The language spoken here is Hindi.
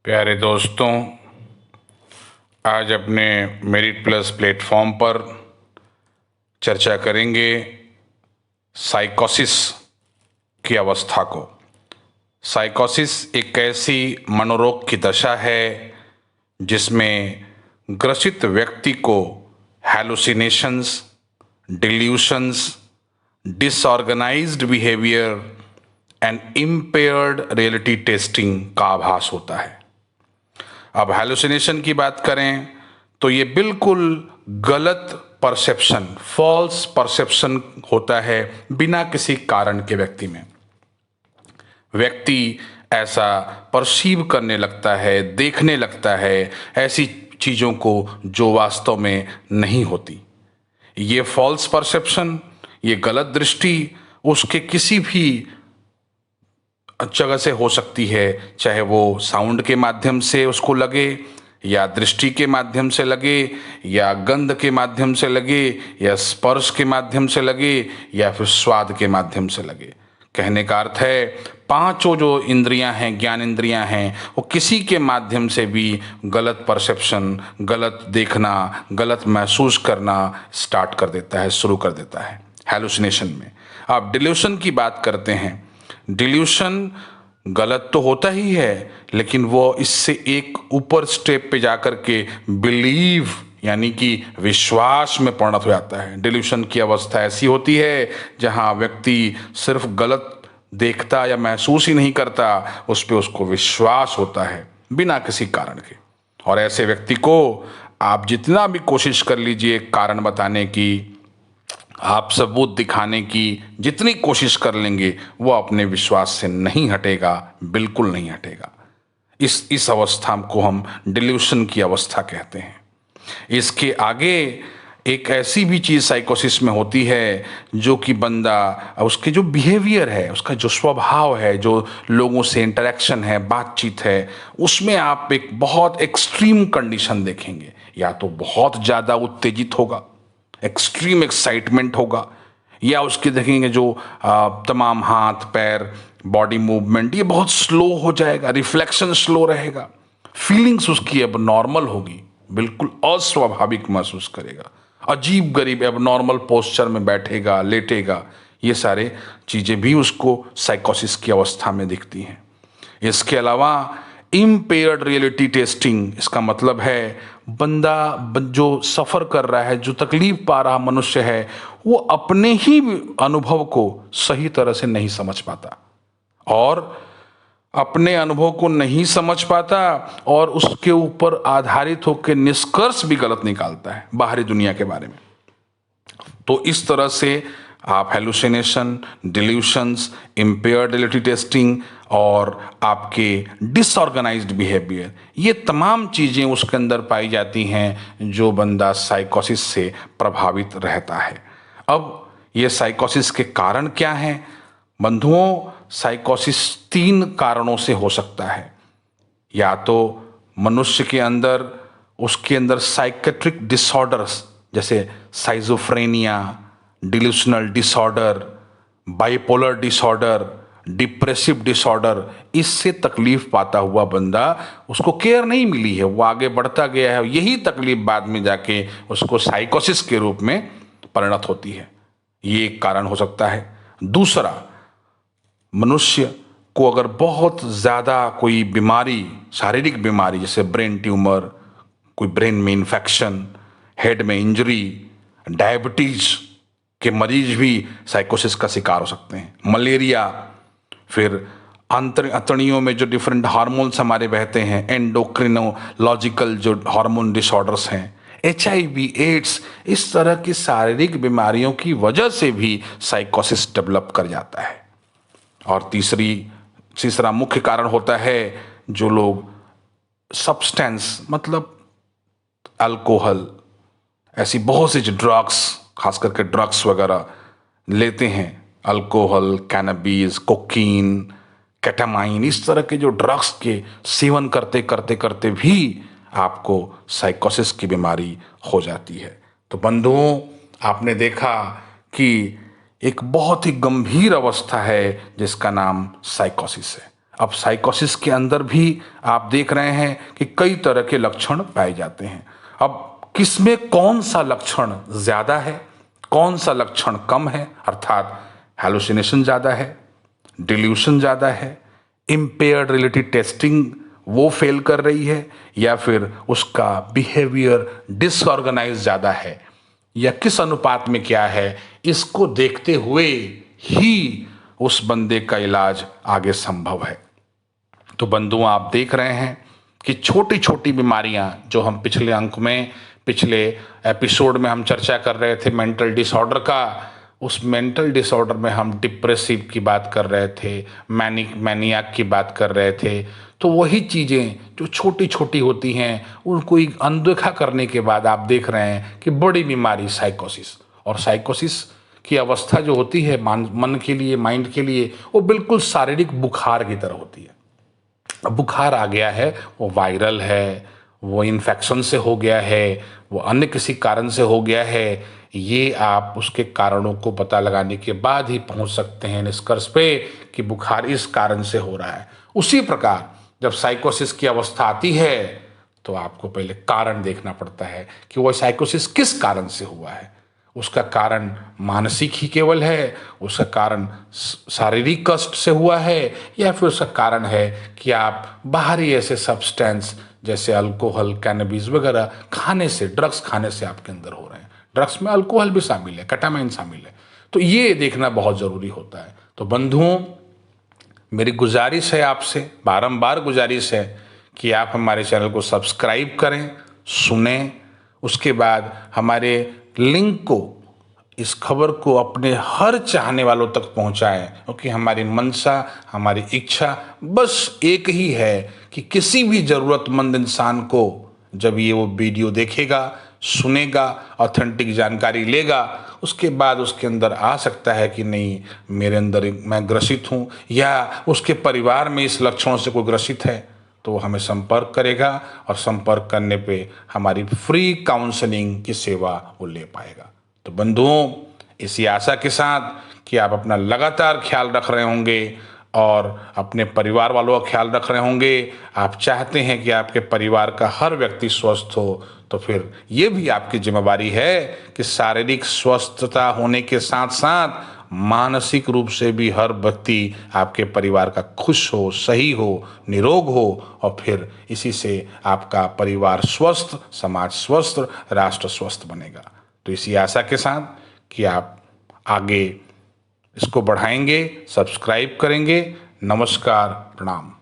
प्यारे दोस्तों, आज अपने मेरिट प्लस प्लेटफॉर्म पर चर्चा करेंगे साइकोसिस की अवस्था को। साइकोसिस एक ऐसी मनोरोग की दशा है जिसमें ग्रसित व्यक्ति को hallucinations, delusions, disorganised behaviour and impaired reality testing का आभास होता है। अब हैलुसिनेशन की बात करें तो ये बिल्कुल गलत परसेप्शन, फॉल्स परसेप्शन होता है बिना किसी कारण के व्यक्ति में। व्यक्ति ऐसा परसीव करने लगता है, देखने लगता है ऐसी चीज़ों को जो वास्तव में नहीं होती। ये फॉल्स परसेप्शन, ये गलत दृष्टि उसके किसी भी जगह से हो सकती है, चाहे वो साउंड के माध्यम से उसको लगे, या दृष्टि के माध्यम से लगे, या गंध के माध्यम से लगे, या स्पर्श के माध्यम से लगे, या फिर स्वाद के माध्यम से लगे। कहने का अर्थ है पांचों जो इंद्रियां हैं, ज्ञान इंद्रियां हैं, वो किसी के माध्यम से भी गलत परसेप्शन, गलत देखना, गलत महसूस करना स्टार्ट कर देता है, शुरू कर देता है हैलुसिनेशन में। आप डिल्यूशन की बात करते हैं। डिल्यूशन गलत तो होता ही है, लेकिन वो इससे एक ऊपर स्टेप पे जाकर के बिलीव यानी कि विश्वास में परिणत हो जाता है। डिल्यूशन की अवस्था ऐसी होती है जहां व्यक्ति सिर्फ गलत देखता या महसूस ही नहीं करता, उस पे उसको विश्वास होता है बिना किसी कारण के। और ऐसे व्यक्ति को आप जितना भी कोशिश कर लीजिए कारण बताने की, आप सबूत दिखाने की जितनी कोशिश कर लेंगे, वो अपने विश्वास से नहीं हटेगा, बिल्कुल नहीं हटेगा। इस अवस्था को हम डिल्यूशन की अवस्था कहते हैं। इसके आगे एक ऐसी भी चीज साइकोसिस में होती है जो कि बंदा, उसके जो बिहेवियर है, उसका जो स्वभाव है, जो लोगों से इंटरेक्शन है, बातचीत है, उसमें आप एक बहुत एक्सट्रीम कंडीशन देखेंगे। या तो बहुत ज्यादा उत्तेजित होगा, एक्सट्रीम एक्साइटमेंट होगा, या उसके देखेंगे जो तमाम हाथ पैर बॉडी मूवमेंट ये बहुत स्लो हो जाएगा, रिफ्लेक्शन स्लो रहेगा, फीलिंग्स उसकी अब नॉर्मल होगी, बिल्कुल अस्वाभाविक महसूस करेगा, अजीब गरीब अब नॉर्मल पोस्चर में बैठेगा, लेटेगा। ये सारे चीजें भी उसको साइकोसिस की अवस्था में दिखती हैं। इसके अलावा इम्पेयर्ड रियलिटी टेस्टिंग, इसका मतलब है बंदा जो सफर कर रहा है, जो तकलीफ पा रहा मनुष्य है, वो अपने ही अनुभव को सही तरह से नहीं समझ पाता, और अपने अनुभव को नहीं समझ पाता और उसके ऊपर आधारित होकर निष्कर्ष भी गलत निकालता है बाहरी दुनिया के बारे में। तो इस तरह से आप हेलुसिनेशन, डिल्यूशंस, इम्पेयर्ड रियलिटी टेस्टिंग और आपके डिसऑर्गेनाइज्ड बिहेवियर, ये तमाम चीज़ें उसके अंदर पाई जाती हैं जो बंदा साइकोसिस से प्रभावित रहता है। अब ये साइकोसिस के कारण क्या हैं बंधुओं? साइकोसिस 3 कारणों से हो सकता है। या तो मनुष्य के अंदर, उसके अंदर साइकेट्रिक डिसऑर्डर्स जैसे schizophrenia, delusional disorder, bipolar disorder, depressive disorder, इससे तकलीफ पाता हुआ बंदा, उसको केयर नहीं मिली है, वो आगे बढ़ता गया है, यही तकलीफ बाद में जाके उसको साइकोसिस के रूप में परिणत होती है। ये एक कारण हो सकता है। दूसरा, मनुष्य को अगर बहुत ज़्यादा कोई बीमारी, शारीरिक बीमारी जैसे ब्रेन ट्यूमर, कोई ब्रेन में इन्फेक्शन, हेड में इंजरी, डायबिटीज के मरीज भी साइकोसिस का शिकार हो सकते हैं। मलेरिया, फिर अतड़ियों में जो डिफरेंट हार्मोन्स हमारे बहते हैं, एंडोक्रिनोलॉजिकल जो हार्मोन डिसऑर्डर्स हैं, HIV, एड्स, इस तरह की शारीरिक बीमारियों की वजह से भी साइकोसिस डेवलप कर जाता है। और तीसरा मुख्य कारण होता है जो लोग सब्सटेंस, मतलब अल्कोहल, ऐसी बहुत सी ड्रग्स, खास करके ड्रग्स वगैरह लेते हैं, अल्कोहल, कैनबीज, कोकीन, केटामाइन, इस तरह के जो ड्रग्स के सेवन करते करते करते भी आपको साइकोसिस की बीमारी हो जाती है। तो बंधुओं, आपने देखा कि एक बहुत ही गंभीर अवस्था है जिसका नाम साइकोसिस है। अब साइकोसिस के अंदर भी आप देख रहे हैं कि कई तरह के लक्षण पाए जाते हैं। अब किसमें कौन सा लक्षण ज़्यादा है, कौन सा लक्षण कम है, अर्थात हैलुसिनेशन ज़्यादा है, डिल्यूशन ज़्यादा है, इम्पेयर्ड रियलिटी टेस्टिंग वो फेल कर रही है, या फिर उसका बिहेवियर डिसऑर्गेनाइज ज़्यादा है, या किस अनुपात में क्या है, इसको देखते हुए ही उस बंदे का इलाज आगे संभव है। तो बंधुओं, आप देख रहे हैं कि छोटी छोटी बीमारियां जो हम पिछले एपिसोड में हम चर्चा कर रहे थे मेंटल डिसऑर्डर का, उस मेंटल डिसऑर्डर में हम डिप्रेसिव की बात कर रहे थे, मैनियाक की बात कर रहे थे। तो वही चीज़ें जो छोटी छोटी होती हैं उनको अनदेखा करने के बाद आप देख रहे हैं कि बड़ी बीमारी साइकोसिस, और साइकोसिस की अवस्था जो होती है मन के लिए, माइंड के लिए, वो बिल्कुल शारीरिक बुखार की तरह होती है। अब बुखार आ गया है, वो वायरल है, वो इन्फेक्शन से हो गया है, वो अन्य किसी कारण से हो गया है, ये आप उसके कारणों को पता लगाने के बाद ही पहुंच सकते हैं निष्कर्ष पे कि बुखार इस कारण से हो रहा है। उसी प्रकार जब साइकोसिस की अवस्था आती है तो आपको पहले कारण देखना पड़ता है कि वो साइकोसिस किस कारण से हुआ है। उसका कारण मानसिक ही केवल है, उसका कारण शारीरिक कष्ट से हुआ है, या फिर उसका कारण है कि आप बाहरी ऐसे सब्सटेंस जैसे अल्कोहल, कैनबिस वगैरह खाने से, ड्रग्स खाने से आपके अंदर हो रहे हैं। ड्रग्स में अल्कोहल भी शामिल है, केटामाइन शामिल है, तो ये देखना बहुत ज़रूरी होता है। तो बंधुओं, मेरी गुजारिश है आपसे, बारंबार गुजारिश है कि आप हमारे चैनल को सब्सक्राइब करें, सुने, उसके बाद हमारे लिंक को, इस खबर को अपने हर चाहने वालों तक पहुंचाएं, क्योंकि हमारी मंशा, हमारी इच्छा बस एक ही है कि किसी भी ज़रूरतमंद इंसान को जब ये वो वीडियो देखेगा, सुनेगा, ऑथेंटिक जानकारी लेगा, उसके बाद उसके अंदर आ सकता है कि नहीं, मेरे अंदर मैं ग्रसित हूँ, या उसके परिवार में इस लक्षणों से कोई ग्रसित है, तो वो हमें संपर्क करेगा, और संपर्क करने पे हमारी फ्री काउंसलिंग की सेवा वो ले पाएगा। तो बंधुओं, इसी आशा के साथ कि आप अपना लगातार ख्याल रख रहे होंगे और अपने परिवार वालों का ख्याल रख रहे होंगे, आप चाहते हैं कि आपके परिवार का हर व्यक्ति स्वस्थ हो, तो फिर ये भी आपकी जिम्मेवारी है कि शारीरिक स्वस्थता होने के साथ साथ मानसिक रूप से भी हर व्यक्ति आपके परिवार का खुश हो, सही हो, निरोग हो, और फिर इसी से आपका परिवार स्वस्थ, समाज स्वस्थ, राष्ट्र स्वस्थ बनेगा। तो इसी आशा के साथ कि आप आगे इसको बढ़ाएंगे, सब्सक्राइब करेंगे। नमस्कार, प्रणाम।